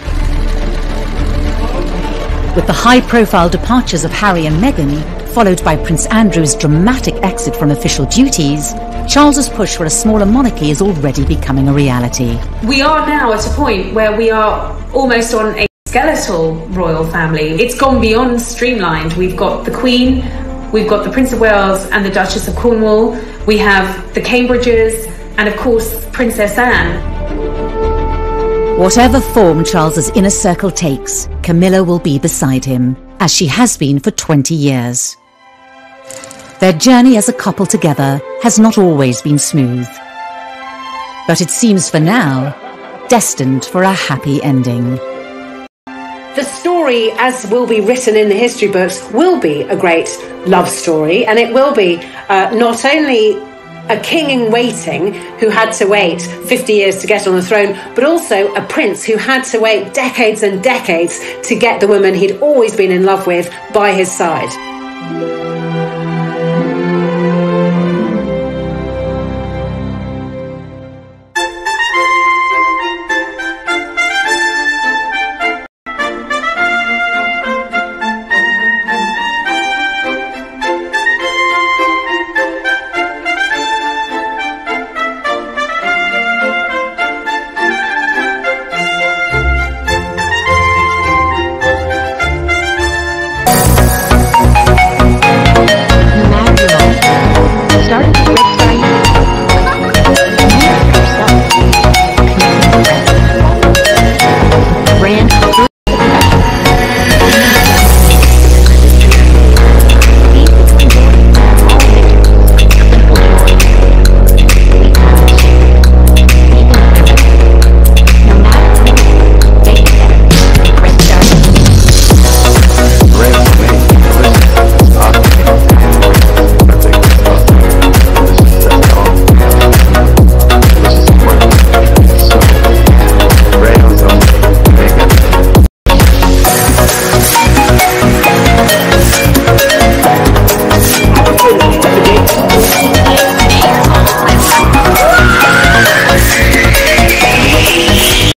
With the high-profile departures of Harry and Meghan, followed by Prince Andrew's dramatic exit from official duties, Charles's push for a smaller monarchy is already becoming a reality. We are now at a point where we are almost on a skeletal royal family. It's gone beyond streamlined. We've got the Queen, we've got the Prince of Wales and the Duchess of Cornwall, we have the Cambridges, and of course Princess Anne. Whatever form Charles's inner circle takes, Camilla will be beside him, as she has been for 20 years. Their journey as a couple together has not always been smooth. But it seems for now, destined for a happy ending. The story, as will be written in the history books, will be a great love story, and it will be not only a king in waiting who had to wait 50 years to get on the throne, but also a prince who had to wait decades and decades to get the woman he'd always been in love with by his side.